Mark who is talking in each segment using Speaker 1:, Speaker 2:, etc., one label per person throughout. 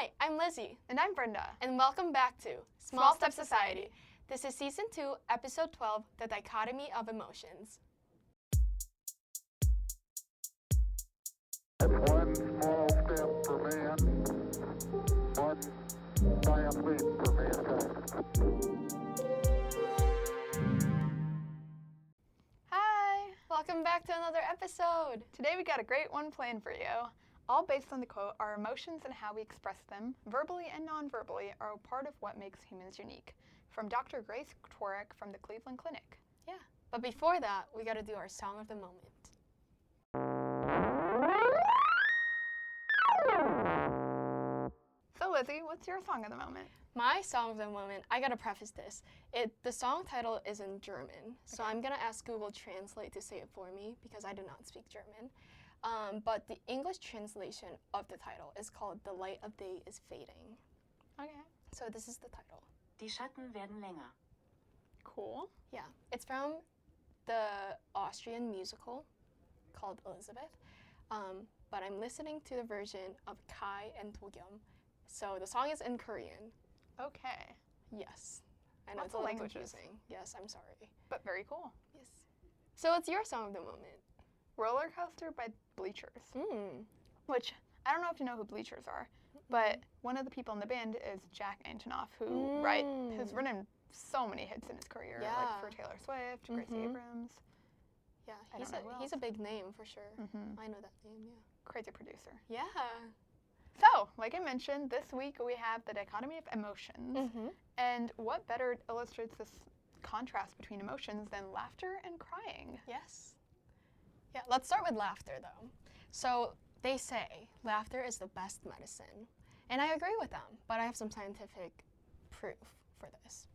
Speaker 1: Hi, I'm Lizzie.
Speaker 2: And I'm Brenda.
Speaker 1: And welcome back to Small Step Society. This is Season 2, Episode 12, The Dichotomy of Emotions.
Speaker 3: One small step for man, one giant leap for mankind.
Speaker 2: Hi!
Speaker 1: Welcome back to another episode.
Speaker 2: Today we got a great one planned for you. All based on the quote, our emotions and how we express them, verbally and non-verbally, are a part of what makes humans unique. From Dr. Grace Tworek from the Cleveland Clinic.
Speaker 1: Yeah, but before that, we gotta do our song of the moment.
Speaker 2: So Lizzie, what's your song of the moment?
Speaker 1: My song of the moment, I gotta preface this. The song title is in German, so I'm gonna ask Google Translate to say it for me because I do not speak German. But the English translation of the title is called The Light of Day is Fading.
Speaker 2: Okay.
Speaker 1: So this is the title.
Speaker 4: Die Schatten werden länger.
Speaker 2: Cool.
Speaker 1: Yeah, it's from the Austrian musical called Elizabeth, but I'm listening to the version of Kai and Togyum. So the song is in Korean.
Speaker 2: Okay.
Speaker 1: Yes. I know
Speaker 2: Lots
Speaker 1: it's a
Speaker 2: of
Speaker 1: little
Speaker 2: languages.
Speaker 1: confusing. Yes, I'm sorry.
Speaker 2: But very cool.
Speaker 1: Yes. So what's your song of the moment?
Speaker 2: Roller Coaster by Bleachers. Which, I don't know if you know who Bleachers are, but one of the people in the band is Jack Antonoff, who has written so many hits in his career,
Speaker 1: Yeah.
Speaker 2: like for Taylor Swift, Gracie Abrams.
Speaker 1: Yeah,
Speaker 2: I don't know who
Speaker 1: he's a big name for sure.
Speaker 2: Mhm.
Speaker 1: I know that name,
Speaker 2: Crazy producer.
Speaker 1: yeah.
Speaker 2: So, like I mentioned, this week we have the dichotomy of emotions. And what better illustrates this contrast between emotions than laughter and crying?
Speaker 1: Yes. Yeah, let's start with laughter though. So they say laughter is the best medicine. And I agree with them, but I have some scientific proof for this.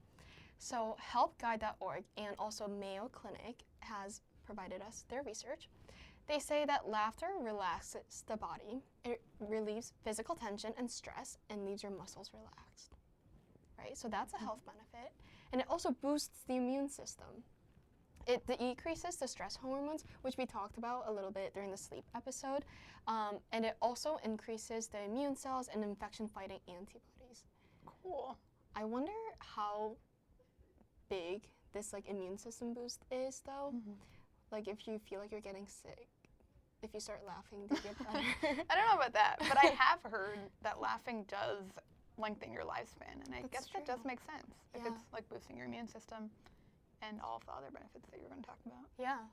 Speaker 1: So helpguide.org and also Mayo Clinic has provided us their research. They say that laughter relaxes the body, it relieves physical tension and stress, and leaves your muscles relaxed. Right? So that's a health benefit. And it also boosts the immune system. It decreases the stress hormones, which we talked about a little bit during the sleep episode. And it also increases the immune cells and infection-fighting antibodies.
Speaker 2: Cool.
Speaker 1: I wonder how big this immune system boost is, though. Like if you feel like you're getting sick, if you start laughing, do you get better?
Speaker 2: I don't know about that, but I have heard that laughing does lengthen your lifespan, and I guess that does make sense if it's like boosting your immune system and all of the other benefits that you're going to talk about.
Speaker 1: Yeah.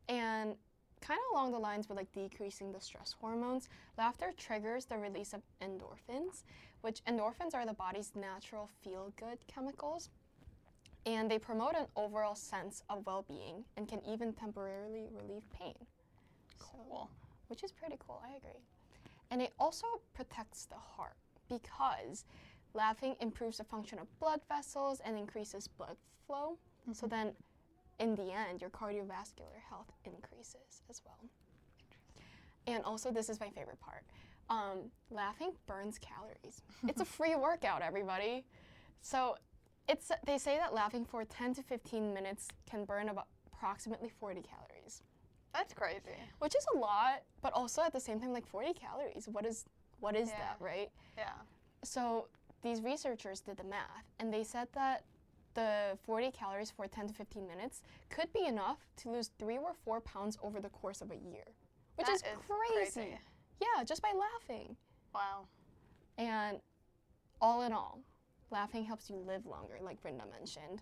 Speaker 1: And kind of along the lines with decreasing the stress hormones, laughter triggers the release of endorphins, which endorphins are the body's natural feel-good chemicals. And they promote an overall sense of well-being and can even temporarily relieve pain.
Speaker 2: Cool.
Speaker 1: Which is pretty cool, I agree. And it also protects the heart because laughing improves the function of blood vessels and increases blood flow. So then, in the end, your cardiovascular health increases as well. And also, this is my favorite part. Laughing burns calories. It's a free workout, everybody. So they say that laughing for 10 to 15 minutes can burn about approximately 40 calories.
Speaker 2: That's crazy.
Speaker 1: Which is a lot, but also at the same time, 40 calories. What is that, right?
Speaker 2: Yeah.
Speaker 1: So these researchers did the math, and they said that the 40 calories for 10 to 15 minutes could be enough to lose 3 or 4 pounds over the course of a year, which is crazy. Yeah, just by laughing.
Speaker 2: Wow.
Speaker 1: And all in all, laughing helps you live longer, like Brenda mentioned.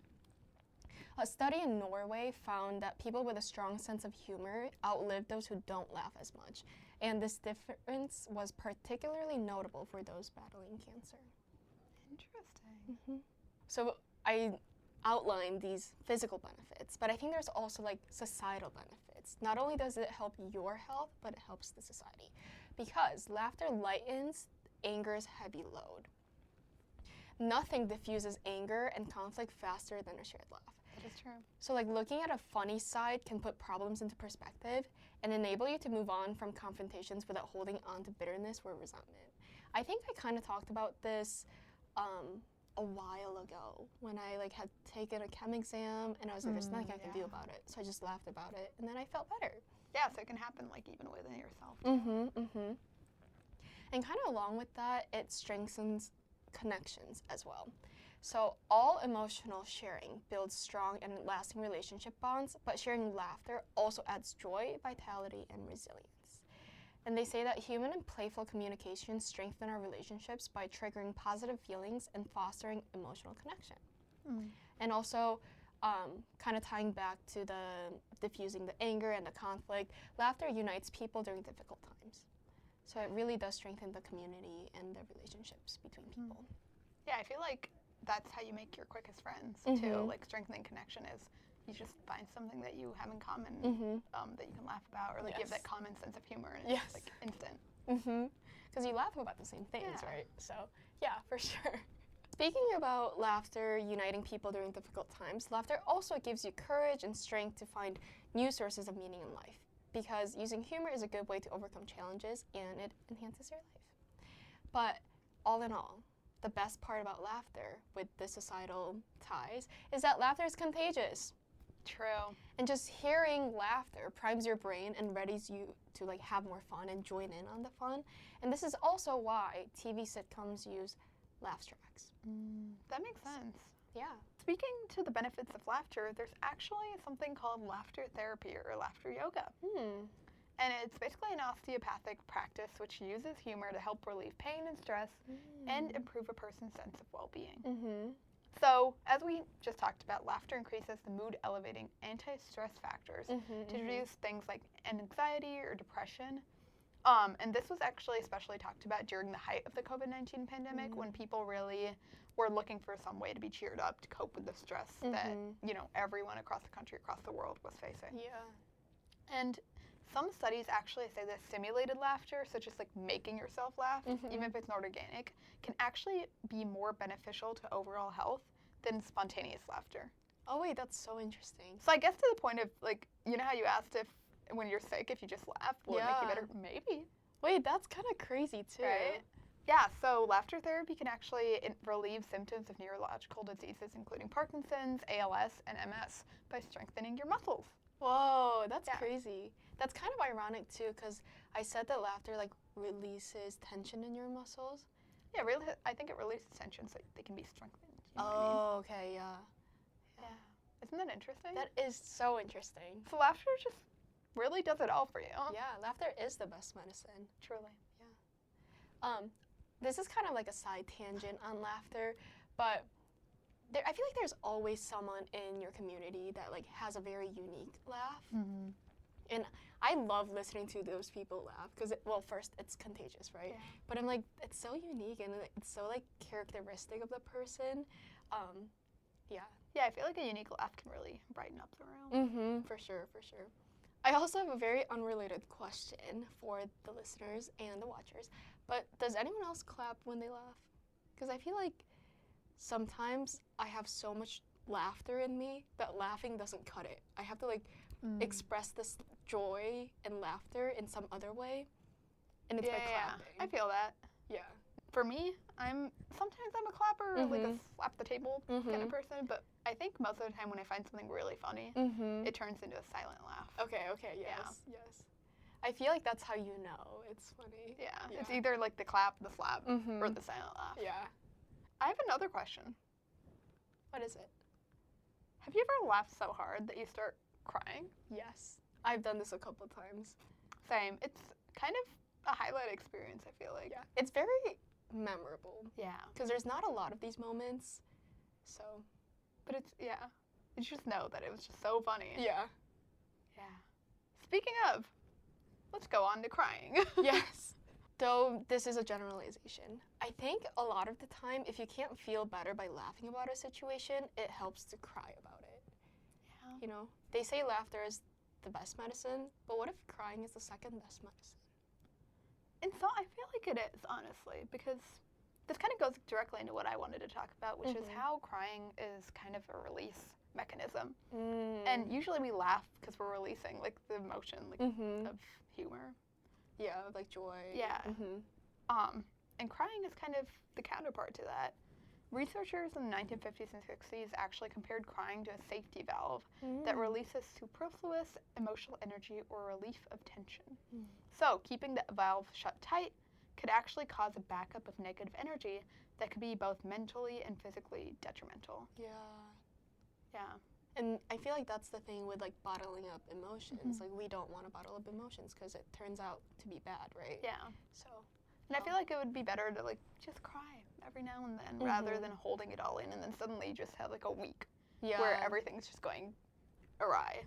Speaker 1: A study in Norway found that people with a strong sense of humor outlive those who don't laugh as much. And this difference was particularly notable for those battling cancer.
Speaker 2: Interesting.
Speaker 1: So I outlined these physical benefits, but I think there's also societal benefits. Not only does it help your health, but it helps the society. Because laughter lightens anger's heavy load. Nothing diffuses anger and conflict faster than a shared laugh.
Speaker 2: That is true.
Speaker 1: So looking at a funny side can put problems into perspective and enable you to move on from confrontations without holding on to bitterness or resentment. I think I kind of talked about this a while ago when I had taken a chem exam and I was like, there's nothing I can do about it. So I just laughed about it and then I felt better.
Speaker 2: Yeah, so it can happen even within yourself.
Speaker 1: And kind of along with that, it strengthens connections as well. So all emotional sharing builds strong and lasting relationship bonds, but sharing laughter also adds joy, vitality, and resilience. And they say that human and playful communication strengthen our relationships by triggering positive feelings and fostering emotional connection. And also, kind of tying back to the diffusing the anger and the conflict, laughter unites people during difficult times. So it really does strengthen the community and the relationships between people.
Speaker 2: Yeah, I feel like that's how you make your quickest friends too. Like strengthening connection is you just find something that you have in common that you can laugh about, or like you have that common sense of humor, and it's just, like instant.
Speaker 1: Because you laugh about the same things,
Speaker 2: Yeah.
Speaker 1: right? So yeah, for sure. Speaking about laughter uniting people during difficult times, laughter also gives you courage and strength to find new sources of meaning in life, because using humor is a good way to overcome challenges and it enhances your life. But all in all, the best part about laughter with the societal ties is that laughter is contagious.
Speaker 2: True.
Speaker 1: And just hearing laughter primes your brain and readies you to like have more fun and join in on the fun. And this is also why TV sitcoms use laugh tracks.
Speaker 2: That makes sense.
Speaker 1: Yeah.
Speaker 2: Speaking to the benefits of laughter, there's actually something called laughter therapy or laughter yoga. And it's basically an osteopathic practice which uses humor to help relieve pain and stress and improve a person's sense of well-being. So, as we just talked about, laughter increases the mood-elevating anti-stress factors to reduce things like anxiety or depression. And this was actually especially talked about during the height of the COVID-19 pandemic, when people really were looking for some way to be cheered up to cope with the stress that, you know, everyone across the country, across the world was facing.
Speaker 1: Yeah.
Speaker 2: And some studies actually say that simulated laughter, such as like making yourself laugh, even if it's not organic, can actually be more beneficial to overall health than spontaneous laughter.
Speaker 1: Oh wait, that's so interesting.
Speaker 2: So I guess to the point of like, you know how you asked if when you're sick, if you just laugh, will it make you better? Maybe.
Speaker 1: Wait, that's kind of crazy too.
Speaker 2: Right? Yeah, so laughter therapy can actually relieve symptoms of neurological diseases, including Parkinson's, ALS, and MS, by strengthening your muscles.
Speaker 1: Whoa, that's crazy. That's kind of ironic too, because I said that laughter like releases tension in your muscles.
Speaker 2: Yeah, really, I think it releases tension so they can be strengthened. You know what I mean?
Speaker 1: Okay, yeah.
Speaker 2: Isn't that interesting?
Speaker 1: That is so interesting.
Speaker 2: So laughter just really does it all for you.
Speaker 1: Yeah, laughter is the best medicine.
Speaker 2: Truly.
Speaker 1: This is kind of like a side tangent on laughter, but I feel like there's always someone in your community that like has a very unique laugh. And I love listening to those people laugh because, well, first, it's contagious, right?
Speaker 2: Yeah.
Speaker 1: But I'm like, it's so unique and it's so like characteristic of the person.
Speaker 2: Yeah, I feel like a unique laugh can really brighten up the room.
Speaker 1: For sure, for sure. I also have a very unrelated question for the listeners and the watchers. But does anyone else clap when they laugh? Because I feel like sometimes I have so much laughter in me that laughing doesn't cut it. I have to like express this joy and laughter in some other way, and it's by clapping.
Speaker 2: I feel that.
Speaker 1: Yeah.
Speaker 2: For me, sometimes I'm a clapper, or like a slap the table kind of person, but I think most of the time when I find something really funny, it turns into a silent laugh.
Speaker 1: Okay, yes. I feel like that's how you know it's funny.
Speaker 2: Yeah, it's either like the clap, the slap, or the silent laugh.
Speaker 1: Yeah.
Speaker 2: I have another question.
Speaker 1: What is it?
Speaker 2: Have you ever laughed so hard that you start crying?
Speaker 1: Yes. I've done this a couple times.
Speaker 2: Same. It's kind of a highlight experience, I feel like.
Speaker 1: Yeah. It's very memorable.
Speaker 2: Yeah.
Speaker 1: Because there's not a lot of these moments, so.
Speaker 2: But you just know that it was just so funny.
Speaker 1: Yeah.
Speaker 2: Yeah. Speaking of, let's go on to crying.
Speaker 1: Yes. Though this is a generalization. I think a lot of the time, if you can't feel better by laughing about a situation, it helps to cry about it.
Speaker 2: Yeah.
Speaker 1: You know, they say laughter is the best medicine, but what if crying is the second best medicine?
Speaker 2: And so I feel like it is, honestly, because this kind of goes directly into what I wanted to talk about, which is how crying is kind of a release mechanism. And usually we laugh because we're releasing like the emotion of humor.
Speaker 1: Yeah, like joy.
Speaker 2: Yeah. And crying is kind of the counterpart to that. Researchers in the 1950s and 60s actually compared crying to a safety valve that releases superfluous emotional energy or relief of tension. So keeping the valve shut tight could actually cause a backup of negative energy that could be both mentally and physically detrimental.
Speaker 1: Yeah.
Speaker 2: Yeah.
Speaker 1: And I feel like that's the thing with like bottling up emotions. Like we don't want to bottle up emotions because it turns out to be bad, right?
Speaker 2: Yeah.
Speaker 1: So.
Speaker 2: And I feel like it would be better to like just cry every now and then rather than holding it all in and then suddenly you just have like a week where everything's just going awry.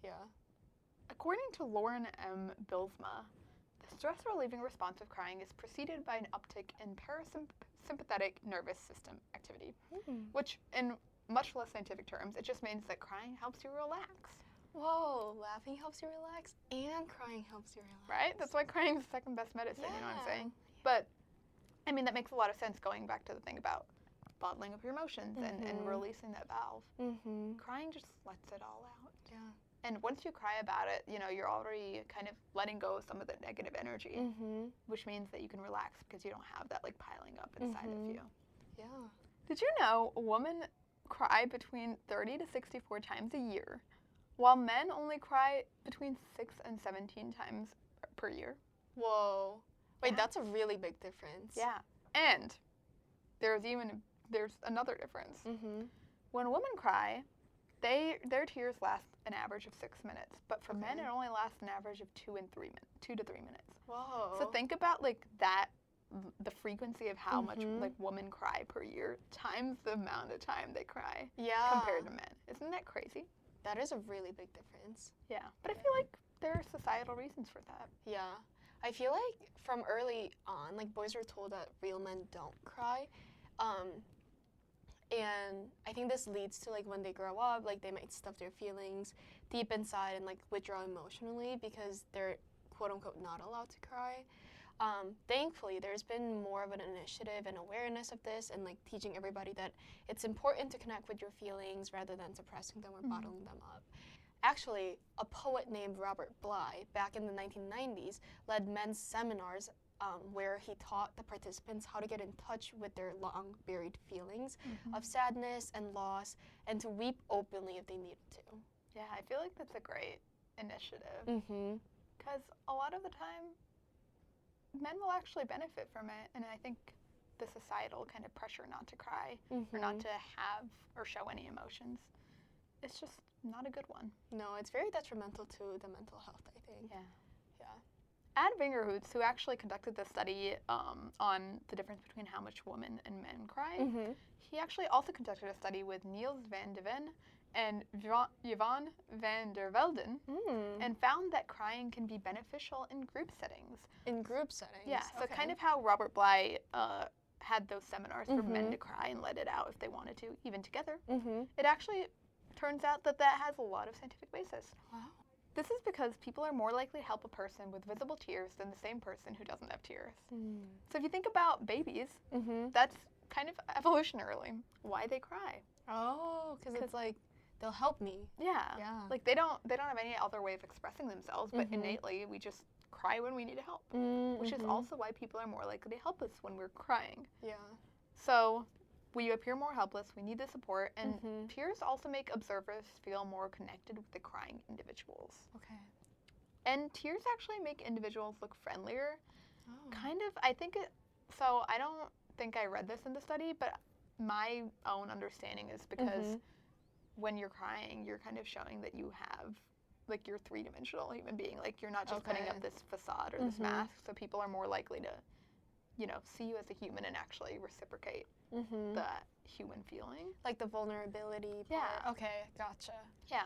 Speaker 1: Yeah.
Speaker 2: According to Lauren M. Bilsma, the stress relieving response of crying is preceded by an uptick in parasympathetic nervous system activity, which in much less scientific terms, it just means that crying helps you relax.
Speaker 1: Whoa, laughing helps you relax and crying helps you relax.
Speaker 2: Right? That's why crying is the second best medicine, you know what I'm saying? But, I mean, that makes a lot of sense going back to the thing about bottling up your emotions and releasing that valve. Crying just lets it all out.
Speaker 1: Yeah.
Speaker 2: And once you cry about it, you know, you're already kind of letting go of some of the negative energy, which means that you can relax because you don't have that, like, piling up inside of you.
Speaker 1: Yeah.
Speaker 2: Did you know women cry between 30 to 64 times a year, while men only cry between 6 and 17 times per year?
Speaker 1: Whoa. Wait,
Speaker 2: Yeah.
Speaker 1: that's a really big difference.
Speaker 2: Yeah. And there's another difference. When women cry, their tears last an average of 6 minutes, but for men it only lasts an average of 2 to 3 minutes.
Speaker 1: Whoa.
Speaker 2: So think about like that, the frequency of how much like women cry per year times the amount of time they cry compared to men. Isn't that crazy?
Speaker 1: That is a really big difference.
Speaker 2: Yeah. But I feel like there are societal reasons for that.
Speaker 1: Yeah. I feel like from early on, like boys were told that real men don't cry. And I think this leads to like when they grow up, like they might stuff their feelings deep inside and like withdraw emotionally because they're quote unquote not allowed to cry. Thankfully, there's been more of an initiative and awareness of this and like teaching everybody that it's important to connect with your feelings rather than suppressing them or bottling them up. Actually, a poet named Robert Bly, back in the 1990s, led men's seminars where he taught the participants how to get in touch with their long-buried feelings of sadness and loss and to weep openly if they needed to.
Speaker 2: Yeah, I feel like that's a great initiative. Because a lot of the time, men will actually benefit from it, and I think the societal kind of pressure not to cry or not to have or show any emotions, it's just not a good one.
Speaker 1: No, it's very detrimental to the mental health, I think.
Speaker 2: Yeah.
Speaker 1: Yeah.
Speaker 2: Ad Vingerhoots, who actually conducted the study on the difference between how much women and men cry, he actually also conducted a study with Niels van de Ven and Yvonne van der Velden and found that crying can be beneficial in group settings.
Speaker 1: In group settings?
Speaker 2: Yeah, so kind of how Robert Bly had those seminars for men to cry and let it out if they wanted to, even together. It actually turns out that that has a lot of scientific basis.
Speaker 1: Wow.
Speaker 2: This is because people are more likely to help a person with visible tears than the same person who doesn't have tears. So if you think about babies, that's kind of evolutionarily why they cry.
Speaker 1: Oh, because it's like, they'll help me.
Speaker 2: Yeah.
Speaker 1: Yeah.
Speaker 2: Like they don't have any other way of expressing themselves, but innately we just cry when we need help, which is also why people are more likely to help us when we're crying.
Speaker 1: Yeah.
Speaker 2: So we appear more helpless, we need the support, and tears also make observers feel more connected with the crying individuals.
Speaker 1: Okay.
Speaker 2: And tears actually make individuals look friendlier.
Speaker 1: Oh.
Speaker 2: Kind of, I think so I don't think I read this in the study, but my own understanding is because when you're crying, you're kind of showing that you have, like, you're three-dimensional human being. Like, you're not just putting up this facade or this mask, so people are more likely to, you know, see you as a human and actually reciprocate that human feeling.
Speaker 1: Like the vulnerability part.
Speaker 2: Yeah.
Speaker 1: Okay, gotcha.
Speaker 2: Yeah.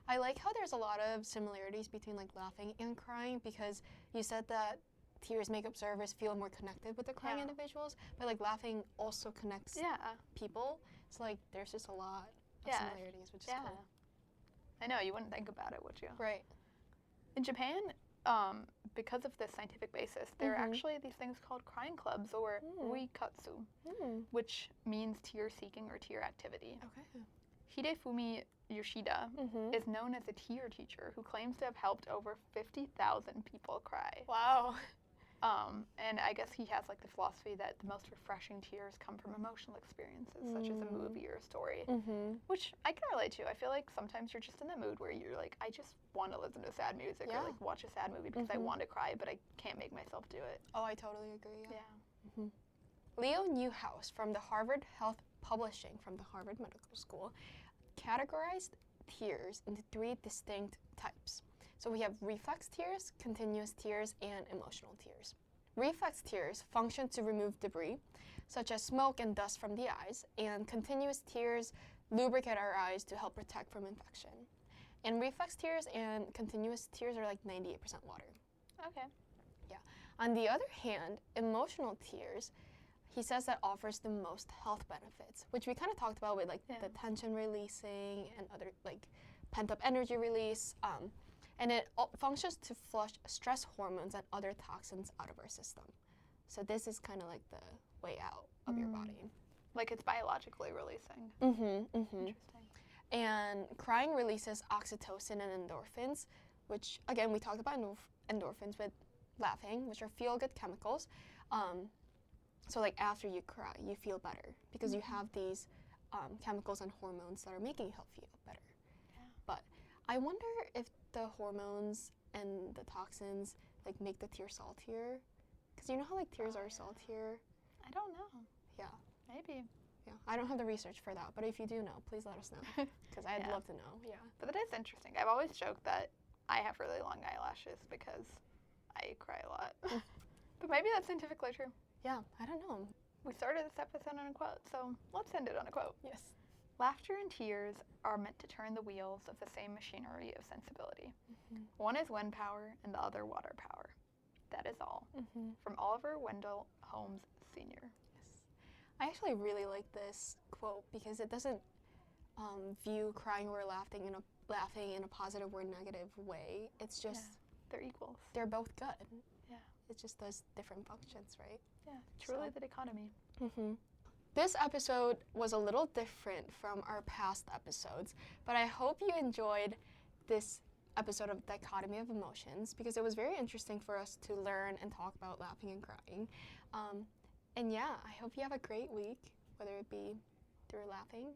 Speaker 1: I like how there's a lot of similarities between like laughing and crying because you said that tears make observers feel more connected with the crying individuals, but like laughing also connects people. So like there's just a lot of similarities, which is cool.
Speaker 2: I know, you wouldn't think about it, would you?
Speaker 1: Right.
Speaker 2: In Japan, because of this scientific basis, there are actually these things called crying clubs or uikatsu, which means tear-seeking or tear activity.
Speaker 1: Okay.
Speaker 2: Hidefumi Yoshida is known as a tear teacher who claims to have helped over 50,000 people cry.
Speaker 1: Wow.
Speaker 2: And I guess he has like the philosophy that the most refreshing tears come from emotional experiences, such as a movie or a story, which I can relate to. I feel like sometimes you're just in that mood where you're like, I just want to listen to sad music or like watch a sad movie because I want to cry, but I can't make myself do it.
Speaker 1: Oh, I totally agree.
Speaker 2: Yeah.
Speaker 1: Leo Newhouse from the Harvard Health Publishing from the Harvard Medical School categorized tears into 3 distinct types. So we have reflex tears, continuous tears, and emotional tears. Reflex tears function to remove debris, such as smoke and dust from the eyes, and continuous tears lubricate our eyes to help protect from infection. And reflex tears and continuous tears are like 98% water.
Speaker 2: Okay.
Speaker 1: Yeah. On the other hand, emotional tears, he says that offers the most health benefits, which we kind of talked about with like the tension releasing and other like pent-up energy release. And it functions to flush stress hormones and other toxins out of our system. So this is kind of like the way out of your body.
Speaker 2: Like it's biologically releasing. Interesting.
Speaker 1: And crying releases oxytocin and endorphins, which again, we talked about endorphins with laughing, which are feel-good chemicals. So like after you cry, you feel better because you have these chemicals and hormones that are making you feel better.
Speaker 2: Yeah.
Speaker 1: But I wonder if the hormones and the toxins like make the tear saltier, because you know how like tears are saltier.
Speaker 2: I don't know.
Speaker 1: Yeah.
Speaker 2: Maybe.
Speaker 1: Yeah. I don't have the research for that, but if you do know, please let us know, because I'd love to know. Yeah.
Speaker 2: But that is interesting. I've always joked that I have really long eyelashes because I cry a lot. But maybe that's scientifically true.
Speaker 1: Yeah. I don't know.
Speaker 2: We started this episode on a quote, so let's end it on a quote.
Speaker 1: Yes.
Speaker 2: Laughter and tears are meant to turn the wheels of the same machinery of sensibility. One is wind power and the other water power. That is all. From Oliver Wendell Holmes, Sr.
Speaker 1: Yes. I actually really like this quote because it doesn't view crying or laughing in a positive or negative way. It's just
Speaker 2: they're equals.
Speaker 1: They're both good.
Speaker 2: Yeah.
Speaker 1: It just does different functions, right?
Speaker 2: Yeah. Truly the dichotomy.
Speaker 1: This episode was a little different from our past episodes, but I hope you enjoyed this episode of Dichotomy of Emotions because it was very interesting for us to learn and talk about laughing and crying. And yeah, I hope you have a great week, whether it be through laughing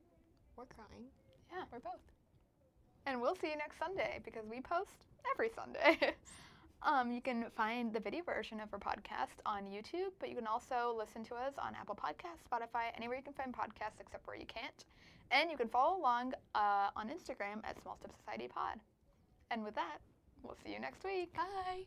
Speaker 1: or crying.
Speaker 2: Yeah.
Speaker 1: Or both.
Speaker 2: And we'll see you next Sunday because we post every Sunday. You can find the video version of our podcast on YouTube, but you can also listen to us on Apple Podcasts, Spotify, anywhere you can find podcasts except where you can't. And you can follow along on Instagram at Small Step Society Pod. And with that, we'll see you next week.
Speaker 1: Bye.